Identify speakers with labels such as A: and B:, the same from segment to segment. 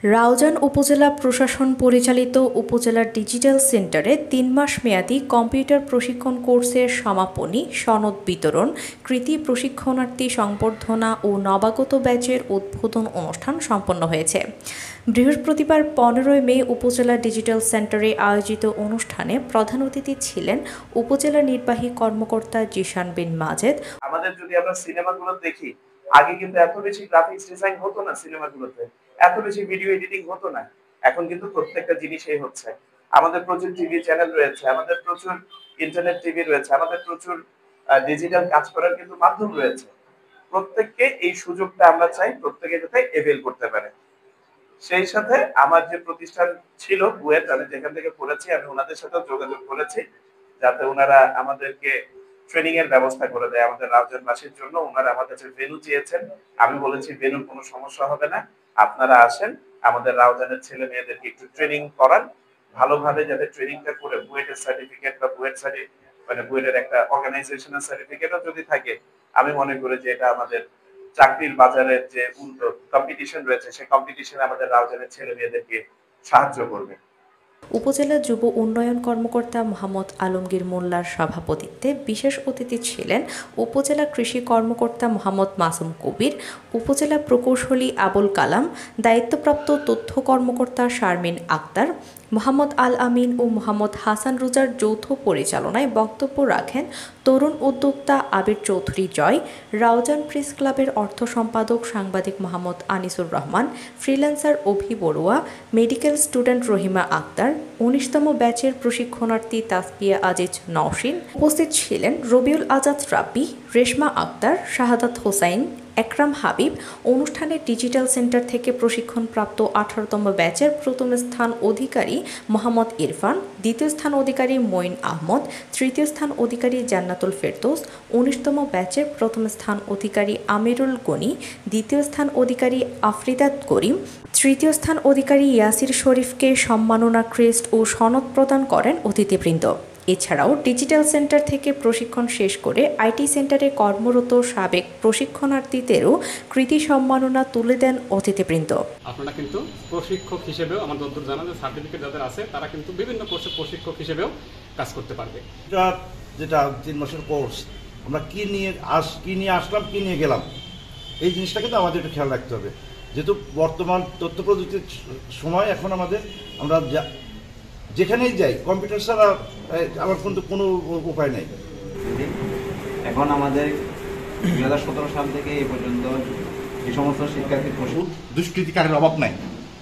A: রাউজান উপজেলা প্রশাসন পরিচালিত উপজেলার ডিজিটাল সেন্টারে ৩ মাস মেয়াদী কম্পিউটার প্রশিক্ষণ কোর্সের সমাপনী সনদ বিতরণ, কৃতি প্রশিক্ষণার্থী সংবর্ধনা ও নবাগত ব্যাচের উদ্বোধন অনুষ্ঠান সম্পন্ন হয়েছে। বৃহস্পতিবার ১৫ মে উপজেলা ডিজিটাল সেন্টারে আয়োজিত অনুষ্ঠানে প্রধান অতিথি ছিলেন উপজেলা নির্বাহী কর্মকর্তা জিশান বিন মাজেদ।
B: আমাদের যদি আমরা সিনেমাগুলো দেখি, আগে কিন্তু এত বেশি গ্রাফিক্স ডিজাইন হতো না, সিনেমাগুলোতে এত বেশি ভিডিও এডিটিং হতো না। এখন কিন্তু প্রত্যেকটা জিনিসই হচ্ছে। আমাদের প্রচুর টিভি চ্যানেল রয়েছে, আমাদের প্রচুর ইন্টারনেট টিভি রয়েছে, আমাদের প্রচুর ডিজিটাল কাজ করার কিন্তু মাধ্যম রয়েছে। প্রত্যেককে এই সুযোগটা আমরা চাই প্রত্যেকে যাতে এভেল করতে পারে। সেই সাথে আমার যে প্রতিষ্ঠান ছিল বুয়েট, আমি যেখান থেকে পড়েছি, আমি ওনাদের সাথেও যোগাযোগ করেছি যাতে ওনারা আমাদেরকে ট্রেনিং এর ব্যবস্থা করে দেয়। আমাদের রাউজানবাসীর জন্য ওনারা আমার কাছে ভেন্যু চেয়েছেন। আমি বলেছি ভেন্যুর কোনো সমস্যা হবে না, আপনারা আসেন, আমাদের রাউজানের ছেলে মেয়েদেরকে একটু ট্রেনিং করান, ভালোভাবে যাতে ট্রেনিংটা করে বুয়েটের সার্টিফিকেট বা বুয়েটের একটা অর্গানাইজেশনাল সার্টিফিকেটও যদি থাকে, আমি মনে করি যে এটা আমাদের চাকরির বাজারের যে কম্পিটিশন রয়েছে, সেই কম্পিটিশনে আমাদের রাউজানের ছেলে মেয়েদেরকে সাহায্য করবে।
A: উপজেলা যুব উন্নয়ন কর্মকর্তা মোহাম্মদ আলমগীর মোল্লার সভাপতিত্বে বিশেষ অতিথি ছিলেন উপজেলা কৃষি কর্মকর্তা মোহাম্মদ মাসুম কবির, উপজেলা প্রকৌশলী আবুল কালাম, দায়িত্বপ্রাপ্ত তথ্য কর্মকর্তা শারমিন আক্তার, মোহাম্মদ আল আমিন ও মোহাম্মদ হাসান রুজার যৌথ পরিচালনায় বক্তব্য রাখেন তরুণ উদ্যোক্তা আবির চৌধুরী জয়, রাউজান প্রেস ক্লাবের অর্থ সম্পাদক সাংবাদিক মোহাম্মদ আনিসুর রহমান, ফ্রিল্যান্সার অভি বড়ুয়া, মেডিকেল স্টুডেন্ট রহিমা আক্তার, ১৯তম ব্যাচের প্রশিক্ষণার্থী তাসপিয়া আজিজ নওশিন। উপস্থিত ছিলেন রবিউল আজাদ রাব্বি, রেশমা আক্তার, শাহাদাত হোসাইন, একরাম হাবিব। অনুষ্ঠানে ডিজিটাল সেন্টার থেকে প্রশিক্ষণপ্রাপ্ত ১৮তম ব্যাচের প্রথম স্থান অধিকারী মোহাম্মদ ইরফান, দ্বিতীয় স্থান অধিকারী মঈন আহমদ, তৃতীয় স্থান অধিকারী জান্নাতুল ফেরদৌস, ১৯তম ব্যাচের প্রথম স্থান অধিকারী আমিরুল গনি, দ্বিতীয় স্থান অধিকারী আফরিদাত করিম, তৃতীয় স্থান অধিকারী ইয়াসির শরীফকে সম্মাননা ক্রেস্ট ও সনদ প্রদান করেন অতিথিবৃন্দ। এছাড়াও ডিজিটাল সেন্টার থেকে প্রশিক্ষণ শেষ করে আইটি সেন্টারে কর্মরত সাবেক প্রশিক্ষণার্থীদেরও কৃতি সম্মাননা তুলে দেন অতিথিবৃন্দ।
C: আপনারা কিন্তু প্রশিক্ষক হিসেবেও আমার যতদূর জানা যে সার্টিফিকেট যাদের আছে তারা কিন্তু বিভিন্ন কোর্সে প্রশিক্ষক হিসেবেও কাজ করতে পারবে।
D: যেটা ৩ মাসের কোর্স, আমরা কি নিয়ে আসলাম, কি নিয়ে গেলাম, এই জিনিসটা কিন্তু আমাদের একটু খেয়াল রাখতে হবে। যেহেতু বর্তমান তথ্য প্রযুক্তির সময়, এখন আমরা যেখানেই যাই কম্পিউটার ছাড়া আমার কিন্তু কোনো উপায় নেই।
E: এখন আমাদের ২০১৭ সাল থেকে এই পর্যন্ত এই সমস্ত শিক্ষার্থী
F: দুষ্কৃতিকারীর অভাব নাই।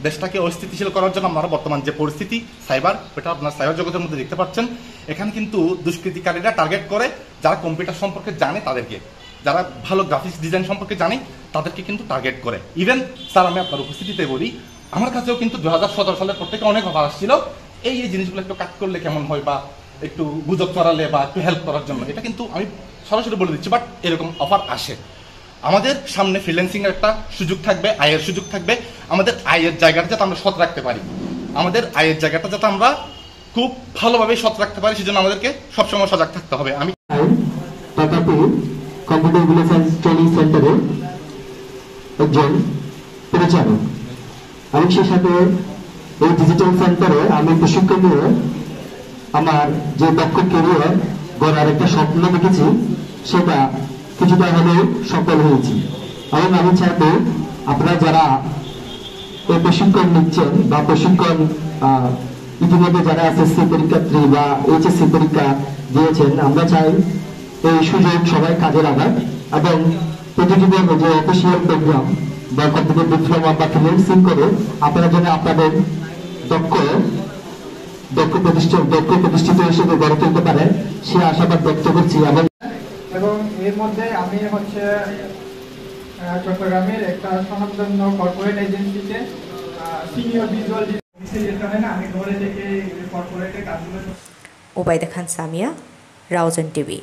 F: দেশটাকে অস্থিতিশীল করার জন্য আমরা বর্তমান যে পরিস্থিতি সাইবার, এটা আপনার সাইবার জগতের মধ্যে দেখতে পাচ্ছেন। এখানে কিন্তু দুষ্কৃতিকারীরা টার্গেট করে যারা কম্পিউটার সম্পর্কে জানে তাদেরকে, যারা ভালো গ্রাফিক্স ডিজাইন সম্পর্কে জানে তাদেরকে কিন্তু টার্গেট করে। ইভেন স্যার, আমি আপনার উপস্থিতিতে বলি, আমার কাছেও কিন্তু ২০১৭ সালের পর থেকে অনেক অফার আসছিল এই জিনিসগুলো একটু কাজ করলে কেমন হয়, বা একটু গুজব ছড়ালে বা একটু হেল্প করার জন্য। এটা কিন্তু আমি সরাসরি বলে দিচ্ছি, বাট এরকম অফার আসে। আমাদের সামনে ফ্রিল্যান্সিং এর একটা সুযোগ থাকবে, আয়ের সুযোগ থাকবে। আমাদের আয়ের জায়গাটা যাতে আমরা সৎ রাখতে পারি, আমাদের আয়ের জায়গাটা যাতে আমরা খুব ভালোভাবে সৎ রাখতে পারি, সেজন্য আমাদেরকে সবসময় সজাগ থাকতে হবে। আমি
G: কম্পিউটার ভিলেজ ট্রেনিং সেন্টারে একজন পরিচালক, আমি সেই সাথে এই ডিজিটাল সেন্টারে আমি প্রশিক্ষণ নিয়ে আমার যে দক্ষ ক্যারিয়ার গড়ার একটা স্বপ্ন দেখেছি, সেটা কিছুটা হলেও সফল হয়েছি। এবং আমি চাইবো আপনারা যারা এই প্রশিক্ষণ নিচ্ছেন বা প্রশিক্ষণ ইতিমধ্যে যারা এসএসসি পরীক্ষার্থী বা এইচএসসি পরীক্ষা দিয়েছেন, আমরা চাই এই সুযোগ সবাই কাজে লাগান এবং প্রতিযোগিতার যে অফিসিয়াল প্রোগ্রাম বা কম্পিউটার ডিপ্লোমা বা ফ্রিল্যান্সিং করে আপনারা যেন আপনাদের দক্ষ প্রতিষ্ঠিত হিসেবে গড়ে তুলতে পারে, সে আশাবাদ ব্যক্ত করছি।
H: এবং এর মধ্যে আমি হচ্ছে চট্টগ্রামের একটা স্বনামধন্য কর্পোরেট এজেন্সিতে সিনিয়র ভিজুয়াল ডিজাইনার, আমি ঘরে থেকে কর্পোরেটের কাজগুলো।
A: ওবায়দা খান সামিয়া, রাউজান টিভি।